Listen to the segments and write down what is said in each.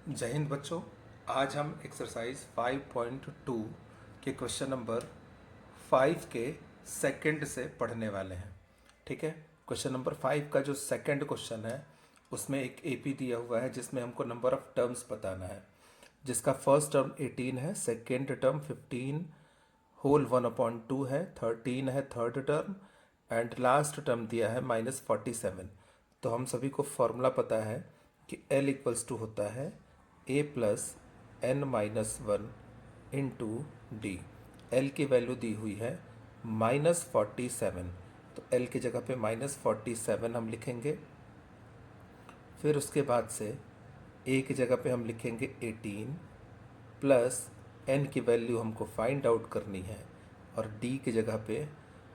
जय हिंद बच्चों। आज हम एक्सरसाइज 5.2 के क्वेश्चन नंबर 5 के सेकंड से पढ़ने वाले हैं। ठीक है, क्वेश्चन नंबर 5 का जो सेकंड क्वेश्चन है उसमें एक एपी दिया हुआ है जिसमें हमको नंबर ऑफ टर्म्स बताना है, जिसका फर्स्ट टर्म 18 है, सेकेंड टर्म 15 होल 1/2 है, 13 है third term, and last term दिया है -47। तो हम सभी को फॉर्मूला पता है कि L इक्वल्स टू होता है A plus n minus one into D. L की वैल्यू दी हुई है -47, तो L की जगह पे -47 हम लिखेंगे। फिर उसके बाद से A की जगह पे हम लिखेंगे 18 प्लस n की वैल्यू हमको फाइंड आउट करनी है, और d की जगह पे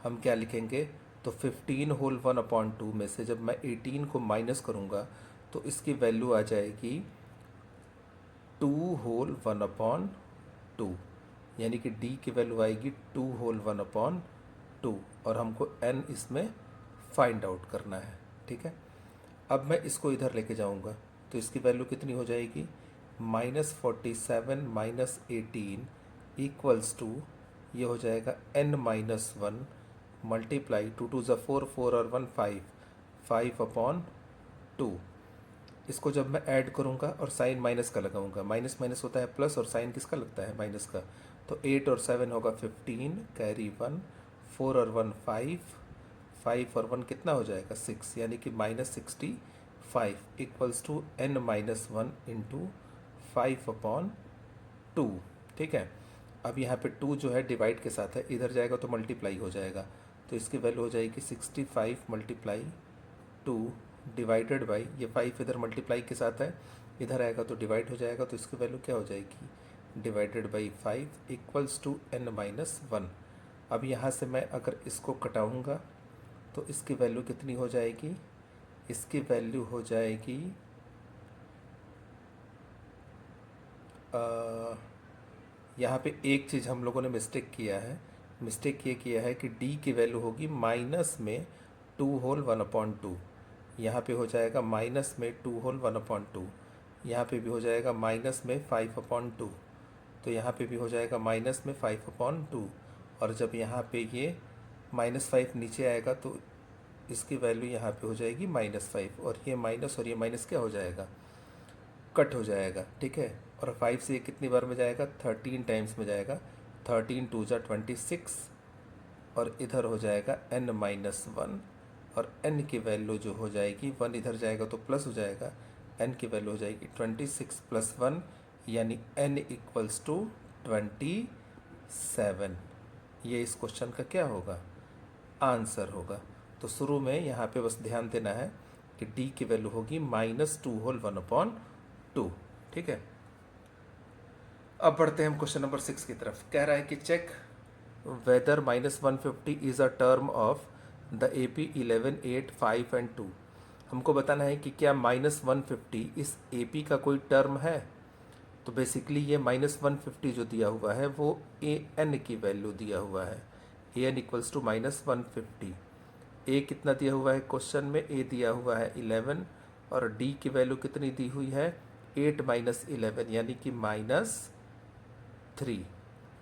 हम क्या लिखेंगे, तो 15 होल 1/2 में से जब मैं 18 को माइनस करूँगा तो इसकी वैल्यू आ जाएगी 2 होल 1/2, यानी कि d की वैल्यू आएगी 2 होल 1/2, और हमको n इसमें फाइंड आउट करना है। ठीक है, अब मैं इसको इधर लेके जाऊंगा तो इसकी वैल्यू कितनी हो जाएगी, -47 -18 इक्वल्स टू, ये हो जाएगा n-1 मल्टीप्लाई 2 2 ज़ा 4, 4 और 1 5, 5/2। इसको जब मैं ऐड करूंगा और साइन माइनस का लगाऊंगा, माइनस माइनस होता है प्लस और साइन किसका लगता है, माइनस का, तो 8 और 7 होगा 15, कैरी 1, 4 और 1 5, 5 और 1 कितना हो जाएगा 6, यानी कि -65 इक्वल्स टू n-1 इंटू 5/2। ठीक है, अब यहाँ पे 2 जो है डिवाइड के साथ है, इधर जाएगा तो मल्टीप्लाई हो जाएगा, तो इसकी वैल्यू हो जाएगी 65 मल्टीप्लाई 2 डिवाइडेड बाई, ये 5 इधर मल्टीप्लाई के साथ है, इधर आएगा तो डिवाइड हो जाएगा, तो इसकी वैल्यू क्या हो जाएगी, divided by 5 equals to n-1। अब यहाँ से मैं अगर इसको कटाऊँगा तो इसकी वैल्यू कितनी हो जाएगी, इसकी वैल्यू हो जाएगी यहाँ पे एक चीज़ हम लोगों ने मिस्टेक किया है, मिस्टेक ये किया है कि d की वैल्यू होगी माइनस में 2 होल 1/2, यहाँ पे हो जाएगा माइनस में 2 होल 1/2, यहाँ पे भी हो जाएगा माइनस में 5/2, तो यहाँ पे भी हो जाएगा माइनस में 5/2, और जब यहाँ पे ये -5 नीचे आएगा तो इसकी वैल्यू यहाँ पे हो जाएगी -5, और ये माइनस क्या हो जाएगा, कट हो जाएगा। ठीक है, और 5 से ये कितनी बार में जाएगा, 13 टाइम्स में जाएगा, 13 2 ज़ा 26, और इधर हो जाएगा n-1, और n की वैल्यू जो हो जाएगी, 1 इधर जाएगा तो प्लस हो जाएगा, n की वैल्यू हो जाएगी 26 + 1, यानी n इक्वल्स टू 27। ये इस क्वेश्चन का क्या होगा, आंसर होगा। तो शुरू में यहाँ पे बस ध्यान देना है कि d की वैल्यू होगी -2 होल 1/2। ठीक है, अब बढ़ते हैं हम क्वेश्चन नंबर 6 की तरफ। कह रहा है कि check whether -150 is a term of the AP 11, 8, 5 and 2। हमको बताना है कि क्या -150 इस AP का कोई टर्म है। तो बेसिकली ये -150 जो दिया हुआ है वो AN की वैल्यू दिया हुआ है, AN इक्वल्स टू -150। A कितना दिया हुआ है क्वेश्चन में, A दिया हुआ है 11, और D की वैल्यू कितनी दी हुई है, 8 - 11, यानी कि -3।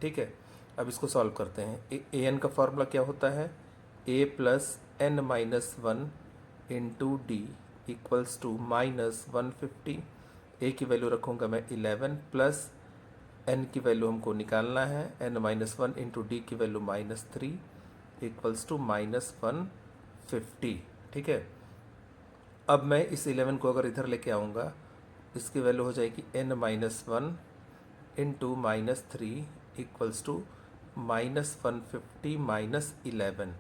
ठीक है, अब इसको सॉल्व करते हैं। AN का फॉर्मूला क्या होता है, A plus n-1 into D equals to -150। A की वैल्यू रखूँगा मैं 11, प्लस n की वैल्यू हमको निकालना है, n-1 इंटू डी की वैल्यू -3 इक्वल्स टू -150। ठीक है, अब मैं इस 11 को अगर इधर लेके आऊँगा, इसकी वैल्यू हो जाएगी n-1 इंटू -3 इक्वल्स टू -150 -11,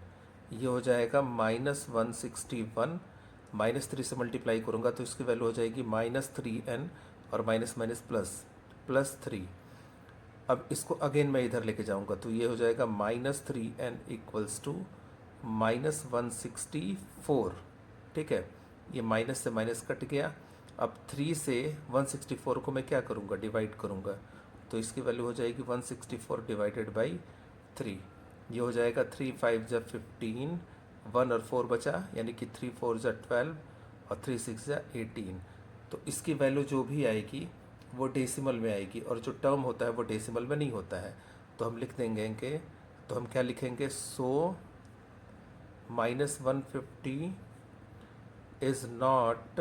ये हो जाएगा -161, -3 से मल्टीप्लाई करूँगा तो इसकी वैल्यू हो जाएगी -3n, और माइनस माइनस प्लस 3। अब इसको अगेन मैं इधर लेके जाऊँगा तो ये हो जाएगा -3n इक्वल्स टू -164। ठीक है, ये माइनस से माइनस कट गया। अब 3 से 164 को मैं क्या करूँगा, डिवाइड करूँगा, तो इसकी वैल्यू हो जाएगी 164 डिवाइडेड बाई 3, ये हो जाएगा 3 5 ज़ा 15, 1 और 4 बचा, यानी कि 3 4 ज़ा 12 और 3 6 ज़ा 18। तो इसकी वैल्यू जो भी आएगी वो डेसिमल में आएगी, और जो टर्म होता है वो डेसिमल में नहीं होता है। तो हम लिख देंगे कि, तो हम क्या लिखेंगे, सो -150 is not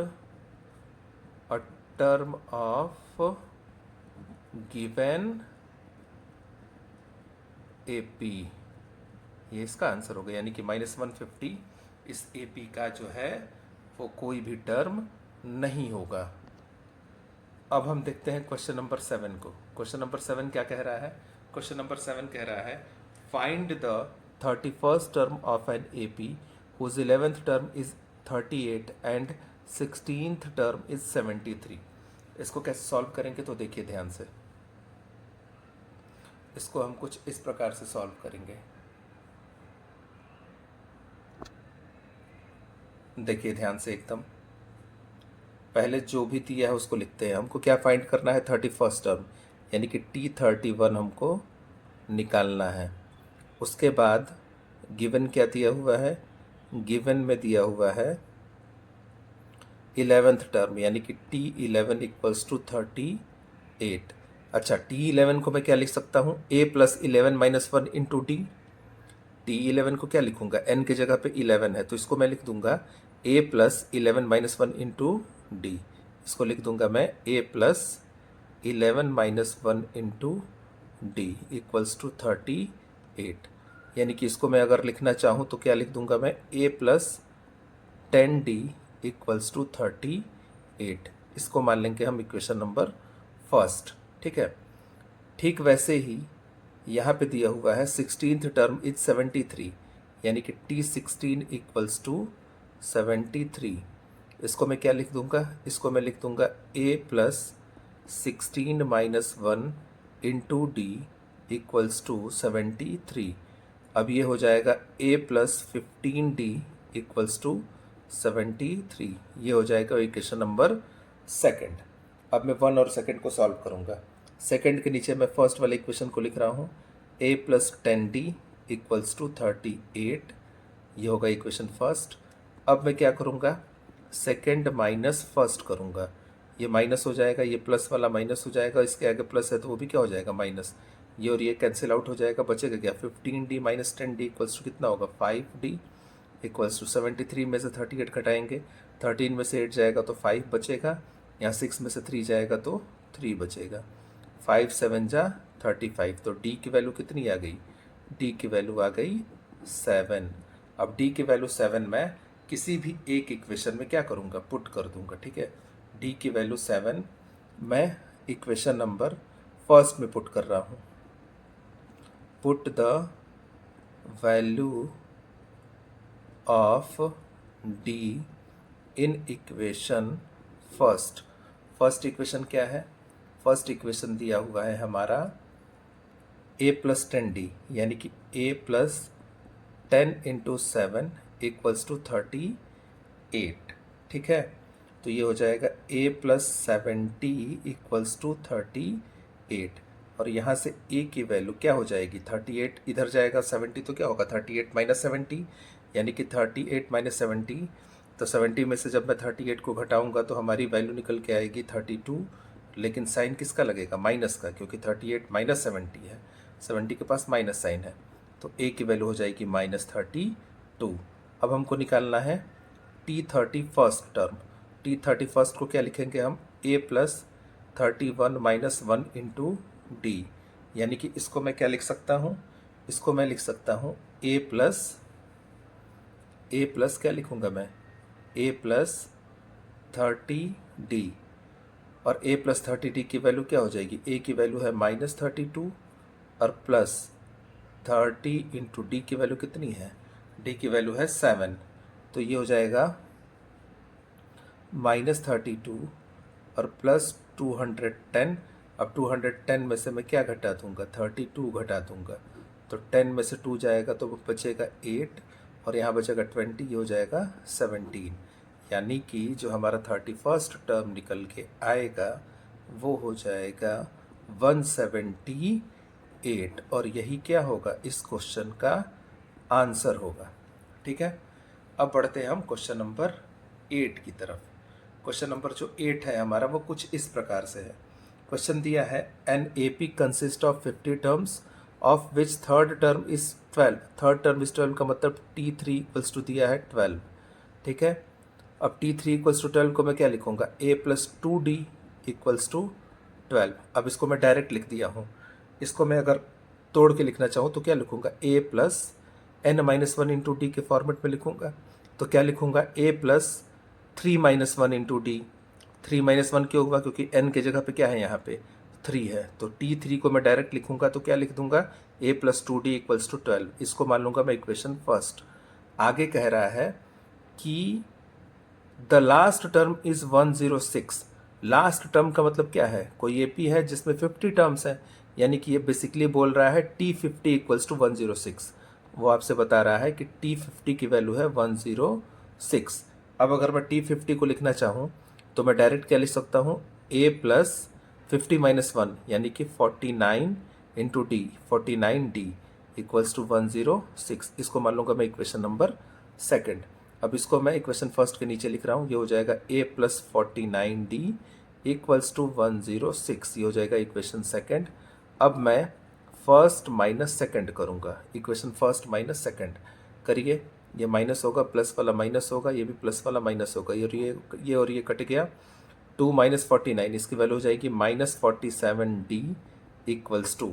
a term of given AP। ये इसका आंसर होगा, यानी कि -150 इस AP का जो है वो कोई भी टर्म नहीं होगा। अब हम देखते हैं क्वेश्चन नंबर 7 को। क्वेश्चन नंबर 7 क्या कह रहा है? क्वेश्चन नंबर 7 कह रहा है, find the 31st term of an AP whose 11th term is 38 and 16th term is 73। इसको कैसे सॉल्व करेंगे, तो देखिए ध्यान से। इसको हम कुछ इस प्रकार से सॉल्व करेंगे। देखिए ध्यान से एकदम, पहले जो भी दिया है उसको लिखते हैं। हमको क्या फाइंड करना है, 31st टर्म, यानी कि T31 हमको निकालना है। उसके बाद गिवन क्या दिया हुआ है, गिवन में दिया हुआ है 11th टर्म, यानी कि T11 इक्वल्स टू 38। अच्छा, T11 को मैं क्या लिख सकता हूँ, A plus 11 minus 1 into D. T11 को क्या लिखूंगा, n की जगह पे 11 है तो इसको मैं लिख दूंगा A plus 11 minus 1 into D. इसको लिख दूंगा मैं A plus 11 minus 1 into D equals to 38। यानी कि इसको मैं अगर लिखना चाहूँ तो क्या लिख दूंगा मैं, A plus 10D equals to 38। इसको मान लेंगे हम इक्वेशन नंबर फर्स्ट। ठीक है, ठीक वैसे ही यहाँ पे दिया हुआ है 16th टर्म इज 73, यानी कि T16 इक्वल्स टू 73। इसको मैं क्या लिख दूंगा, इसको मैं लिख दूंगा A plus 16 minus 1 into D equals to 73। अब ये हो जाएगा A plus 15D equals to 73। ये हो जाएगा इक्वेशन नंबर सेकंड। अब मैं 1 और सेकंड को सॉल्व करूंगा। सेकंड के नीचे मैं फर्स्ट वाले इक्वेशन को लिख रहा हूँ, A plus 10D equals to 38। ये होगा इक्वेशन फर्स्ट। अब मैं क्या करूँगा, सेकंड माइनस फर्स्ट करूँगा। ये माइनस हो जाएगा, ये प्लस वाला माइनस हो जाएगा, इसके आगे प्लस है तो वो भी क्या हो जाएगा, माइनस। ये और ये कैंसिल आउट हो जाएगा, बचेगा क्या, 15D minus 10D equals to कितना होगा, 5D इक्वल्स टू 73 में से 38 घटाएंगे, 13 में से 8 जाएगा तो 5 बचेगा, यहाँ 6 में से 3 जाएगा तो 3 बचेगा। 5 7 जा 35। तो D की वैल्यू कितनी आ गई, D की वैल्यू आ गई 7। अब D की वैल्यू 7 मैं किसी भी एक इक्वेशन में क्या करूँगा, पुट कर दूंगा। ठीक है, D की वैल्यू 7 मैं इक्वेशन नंबर फर्स्ट में पुट कर रहा हूँ। Put the value of D in equation first. First equation क्या है, फर्स्ट इक्वेशन दिया हुआ है हमारा A प्लस 10D, यानी कि A plus 10 into 7 equals to 38। ठीक है, तो ये हो जाएगा A प्लस 70 इक्वल्स टू 38। और यहाँ से A की वैल्यू क्या हो जाएगी, 38 इधर जाएगा, 70 तो क्या होगा 38 माइनस 70, यानी कि 38 माइनस 70। तो 70 में से जब मैं 38 को घटाऊंगा तो हमारी वैल्यू निकल के आएगी 32, लेकिन साइन किसका लगेगा, माइनस का, क्योंकि 38 माइनस 70 है, 70 के पास माइनस साइन है। तो A की वैल्यू हो जाएगी -32। अब हमको निकालना है T31st टर्म। T31st को क्या लिखेंगे हम, A plus 31 minus 1 into D, यानी कि इसको मैं क्या लिख सकता हूँ, इसको मैं लिख सकता हूँ A प्लस क्या लिखूँगा मैं, A प्लस 30D। और A प्लस 30D की वैल्यू क्या हो जाएगी, A की वैल्यू है -32 और प्लस 30 इंटू डी की वैल्यू कितनी है, डी की वैल्यू है 7। तो ये हो जाएगा -32 और प्लस 210। अब 210 में से मैं क्या घटा दूंगा, 32 घटा दूंगा, तो 10 में से 2 जाएगा तो बचेगा 8 और यहाँ बचेगा 20, ये हो जाएगा 17। यानी कि जो हमारा 31st टर्म निकल के आएगा वो हो जाएगा 178, और यही क्या होगा, इस क्वेश्चन का आंसर होगा। ठीक है, अब बढ़ते हैं हम क्वेश्चन नंबर 8 की तरफ। क्वेश्चन नंबर जो 8 है हमारा वो कुछ इस प्रकार से है। क्वेश्चन दिया है an A P consist of 50 terms of which third term is 12। Third term is 12 का मतलब T3 इक्वल्स टू दिया है 12। ठीक है, अब T3 इक्वल्स टू 12 को मैं क्या लिखूंगा, a plus 2d equals to 12। अब इसको मैं डायरेक्ट लिख दिया हूँ, इसको मैं अगर तोड़ के लिखना चाहूँ तो क्या लिखूंगा, a plus n minus one into D के फॉर्मेट में लिखूंगा। तो क्या लिखूंगा, a plus 3 minus one into D. 3 minus one क्यों हुआ, क्योंकि n के जगह पे क्या है, यहाँ पे 3 है। तो T3 को मैं डायरेक्ट लिखूंगा तो क्या लिख दूंगा, a plus 2d equals to 12। इसको मान लूंगा मैं इक्वेशन फर्स्ट। आगे कह रहा है कि the last term is 106। Last term का मतलब क्या है, कोई एपी है जिसमें 50 टर्म्स हैं, यानी कि ये बेसिकली बोल रहा है T50 इक्वल्स टू 106। वो आपसे बता रहा है कि T50 की वैल्यू है 106। अब अगर मैं T50 को लिखना चाहूँ तो मैं डायरेक्ट क्या लिख सकता हूँ, a प्लस 50 माइनस वन यानी कि 49 into D, 49d equals to 106। इसको मान लूँगा मैं इक्वेशन नंबर सेकेंड। अब इसको मैं इक्वेशन फर्स्ट के नीचे लिख रहा हूँ, ये हो जाएगा a plus 49d equals to 106। ये हो जाएगा इक्वेशन सेकेंड। अब मैं फर्स्ट माइनस सेकेंड करूँगा, इक्वेशन फर्स्ट माइनस सेकेंड करिए। ये माइनस होगा, प्लस वाला माइनस होगा, ये भी प्लस वाला माइनस होगा, ये और ये कट गया। 2 माइनस 49, इसकी वैल्यू हो जाएगी माइनस 47d इक्वल्स टू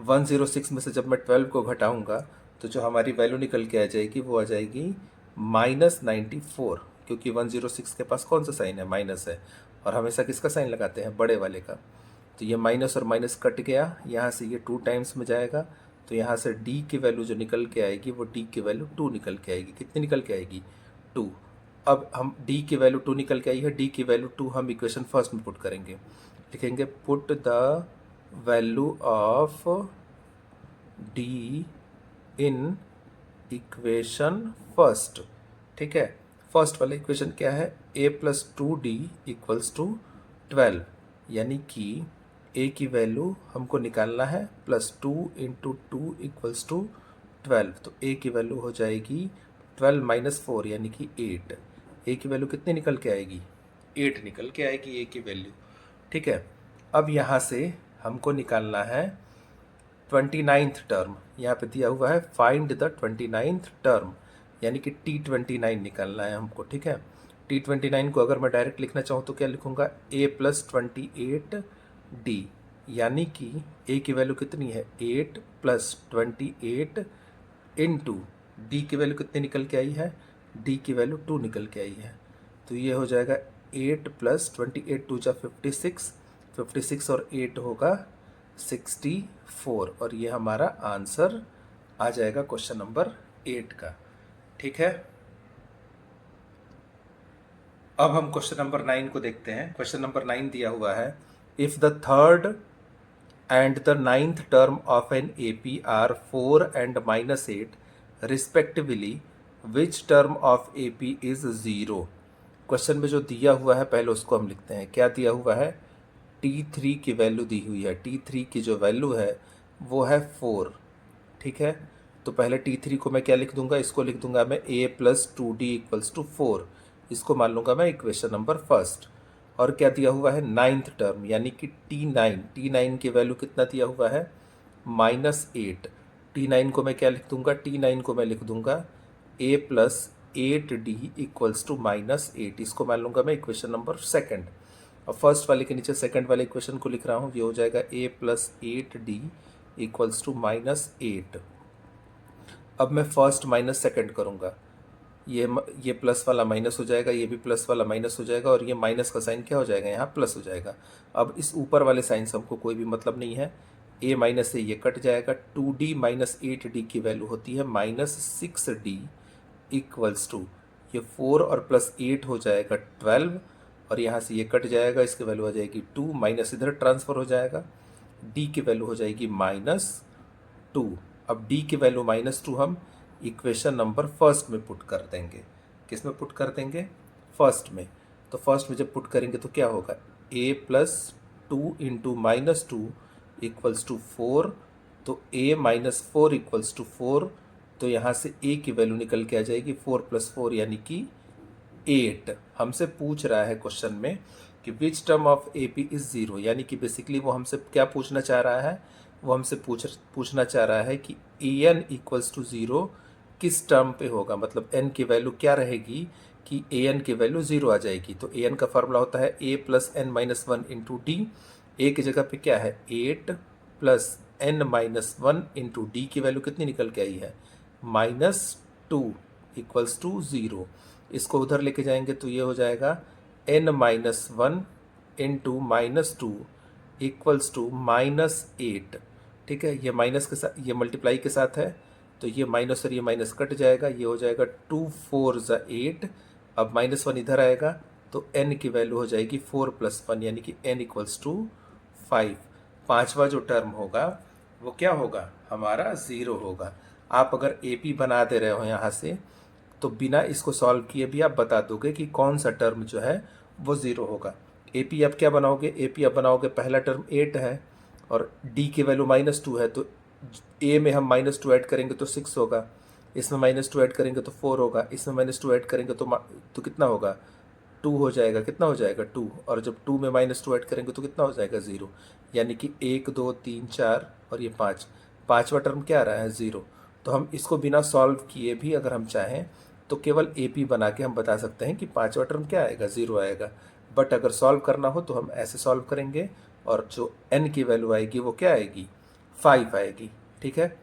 106 में से जब मैं 12 को घटाऊंगा तो जो हमारी वैल्यू निकल के आ जाएगी वो आ जाएगी माइनस 94, क्योंकि 106 के पास कौन सा साइन है, माइनस है, और हमेशा किसका साइन लगाते हैं, बड़े वाले का। तो ये माइनस और माइनस कट गया, यहाँ से ये 2 टाइम्स में जाएगा, तो यहाँ से d की वैल्यू जो निकल के आएगी वो d की वैल्यू 2 निकल के आएगी। कितनी निकल के आएगी, 2। अब हम d की वैल्यू 2 निकल के आई है, d की वैल्यू 2 हम इक्वेशन फर्स्ट में पुट करेंगे, लिखेंगे put the value of d in equation first. ठीक है, फर्स्ट वाला इक्वेशन क्या है, a plus 2d equals to 12, यानी कि a की वैल्यू हमको निकालना है प्लस 2 इंटू 2 इक्वल्स टू 12। तो a की वैल्यू हो जाएगी 12 माइनस 4 यानी कि 8। a की वैल्यू कितनी निकल के आएगी, 8 निकल के आएगी a की वैल्यू। ठीक है, अब यहाँ से हमको निकालना है 29th टर्म, यहाँ पे दिया हुआ है फाइंड द 29th टर्म, यानी कि T29 निकालना है हमको। ठीक है, T29 को अगर मैं डायरेक्ट लिखना चाहूँ तो क्या लिखूंगा, a प्लस 28d, यानी कि a की वैल्यू कितनी है, 8 प्लस 28 इंटू डी की वैल्यू कितनी निकल के आई है, d की वैल्यू 2 निकल के आई है। तो ये हो जाएगा 8 प्लस 28 2 जा 56, 56 और 8 होगा 64, और ये हमारा आंसर आ जाएगा क्वेश्चन नंबर 8 का। ठीक है, अब हम क्वेश्चन नंबर 9 को देखते हैं। क्वेश्चन नंबर 9 दिया हुआ है, if the third and the 9th term of an AP are 4 and -8 respectively, which term of AP is 0। Question में जो दिया हुआ है पहले उसको हम लिखते हैं। क्या दिया हुआ है, T3 की वैल्यू दी हुई है, T3 की जो वैल्यू है वो है 4। ठीक है, तो पहले T3 को मैं क्या लिख दूंगा, इसको लिख दूंगा मैं a plus 2d equals to 4। इसको मान लूंगा मैं इक्वेशन नंबर फर्स्ट। और क्या दिया हुआ है, 9th टर्म यानी कि T9 की वैल्यू कितना दिया हुआ है, -8। T9 को मैं क्या लिख दूंगा, T9 को मैं लिख दूंगा a plus 8d equals to -8। इसको मान लूंगा मैं इक्वेशन नंबर सेकेंड। अब फर्स्ट वाले के नीचे सेकंड वाले इक्वेशन को लिख रहा हूँ, ये हो जाएगा a plus 8d equals to -8। अब मैं फर्स्ट माइनस सेकंड करूँगा, ये प्लस वाला माइनस हो जाएगा, ये भी प्लस वाला माइनस हो जाएगा, और ये माइनस का साइन क्या हो जाएगा, यहाँ प्लस हो जाएगा। अब इस ऊपर वाले साइन से हमको कोई भी मतलब नहीं है, a माइनस से ये कट जाएगा। 2d माइनस 8d की वैल्यू होती है -6d इक्वल्स टू, ये 4 और प्लस 8 हो जाएगा 12, और यहाँ से ये कट जाएगा, इसकी वैल्यू आ जाएगी 2, माइनस इधर ट्रांसफर हो जाएगा, d की वैल्यू हो जाएगी -2। अब d की वैल्यू -2 हम इक्वेशन नंबर फर्स्ट में पुट कर देंगे। किस में पुट कर देंगे, फर्स्ट में। तो फर्स्ट में जब पुट करेंगे तो क्या होगा, a plus 2 into -2 equals to 4, तो a माइनस 4 इक्वल्स टू 4, तो यहाँ से a की वैल्यू निकल के आ जाएगी 4 प्लस 4 यानी कि 8। हमसे पूछ रहा है क्वेश्चन में कि विच term of A P is zero, यानी कि बेसिकली वो हमसे क्या पूछना चाह रहा है, वो हमसे पूछना चाह रहा है कि a n equals to zero किस टर्म पे होगा, मतलब एन की वैल्यू क्या रहेगी कि ए एन की वैल्यू ज़ीरो आ जाएगी। तो ए एन का फार्मूला होता है a plus n minus one into d. A की जगह पे क्या है 8 plus n minus one into d की वैल्यू कितनी निकल के आई है -2 इक्वल्स टू ज़ीरो। इसको उधर लेके जाएंगे तो ये हो जाएगा n minus one into -2 equals to -8। ठीक है, ये माइनस के साथ, ये मल्टीप्लाई के साथ है तो ये माइनस और ये माइनस कट जाएगा, ये हो जाएगा 2 4 ज़ा 8। अब -1 इधर आएगा तो n की वैल्यू हो जाएगी 4 + 1 यानी कि n इक्वल्स टू 5। पांचवा जो टर्म होगा वो क्या होगा हमारा ज़ीरो होगा। आप अगर ए पी बना दे रहे हो यहाँ से तो बिना इसको सॉल्व किए भी आप बता दोगे कि कौन सा टर्म जो है वो ज़ीरो होगा। ए पी आप क्या बनाओगे, ए पी आप बनाओगे पहला टर्म 8 है और डी की वैल्यू -2 है, तो ए में हम -2 ऐड करेंगे तो 6 होगा, इसमें -2 ऐड करेंगे तो 4 होगा, इसमें -2 ऐड करेंगे तो कितना होगा 2 हो जाएगा, कितना हो जाएगा 2, और जब 2 में -2 ऐड करेंगे तो कितना हो जाएगा 0, यानी कि 1 2 3 4 और ये 5, पाँचवा टर्म क्या आ रहा है 0। तो हम इसको बिना सॉल्व किए भी अगर हम चाहें तो केवल ए पी बना के हम बता सकते हैं कि पाँचवा टर्म क्या आएगा 0 आएगा। बट अगर सॉल्व करना हो तो हम ऐसे सॉल्व करेंगे और जो n की वैल्यू आएगी वो क्या आएगी 5 आएगी। ठीक है,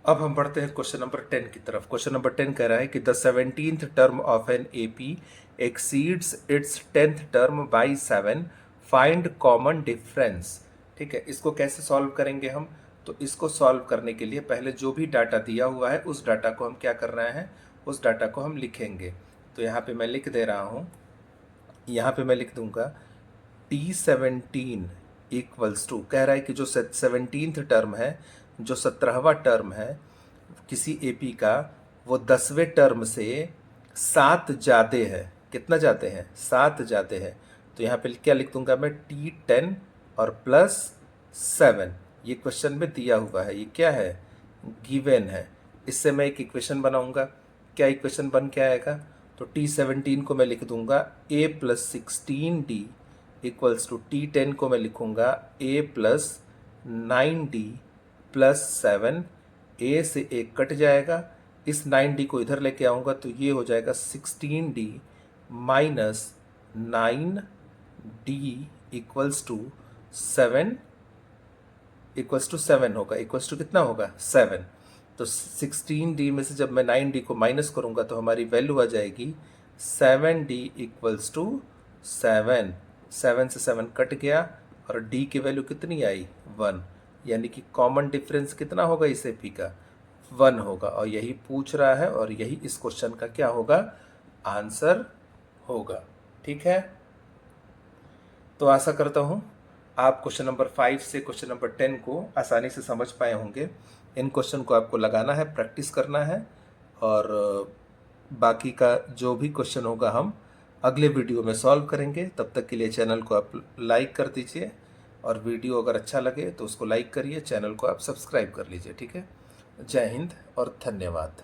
अब हम बढ़ते हैं क्वेश्चन नंबर 10 की तरफ। क्वेश्चन नंबर 10 कह रहा है कि the 17th term of an A P exceeds its 10th term by 7, find common difference. ठीक है, इसको कैसे सॉल्व करेंगे हम, तो इसको सॉल्व करने के लिए पहले जो भी डाटा दिया हुआ है उस डाटा को हम क्या कर रहे हैं, उस डाटा को हम लिखेंगे। तो यहाँ पे मैं लिख दे रहा हूँ, यहाँ पे मैं लिख दूंगा T17 इक्वल्स टू, कह रहा है कि जो 17th टर्म है, जो 17वां टर्म है किसी एपी का, वो 10वें टर्म से 7 ज़्यादा है। कितना जाते हैं 7 जाते हैं। तो यहाँ पे क्या लिख दूंगा मैं T10 और +7, ये क्वेश्चन में दिया हुआ है, ये क्या है गिवन है। इससे मैं एक इक्वेशन बनाऊंगा, क्या इक्वेशन बन के आएगा, तो T17 को मैं लिख दूंगा a + 16d equals to T10 को मैं लिखूंगा a + 9d + 7। a से एक कट जाएगा, इस 9d को इधर लेके आऊँगा तो ये हो जाएगा 16d - 9d इक्वल्स टू 7 होगा, इक्वल्स टू कितना होगा 7। तो 16d में से जब मैं 9d को माइनस करूँगा तो हमारी वैल्यू आ जाएगी 7d इक्वल्स टू 7। 7 से 7 कट गया और d की वैल्यू कितनी आई 1, यानी कि कॉमन डिफरेंस कितना होगा इस एपी का 1 होगा। और यही पूछ रहा है और यही इस क्वेश्चन का क्या होगा आंसर होगा। ठीक है, तो आशा करता हूँ आप क्वेश्चन नंबर 5 से क्वेश्चन नंबर 10 को आसानी से समझ पाए होंगे। इन क्वेश्चन को आपको लगाना है, प्रैक्टिस करना है, और बाकी का जो भी क्वेश्चन होगा हम अगले वीडियो में सॉल्व करेंगे। तब तक के लिए चैनल को आप लाइक कर दीजिए, और वीडियो अगर अच्छा लगे तो उसको लाइक करिए, चैनल को आप सब्सक्राइब कर लीजिए। ठीक है, जय हिंद और धन्यवाद।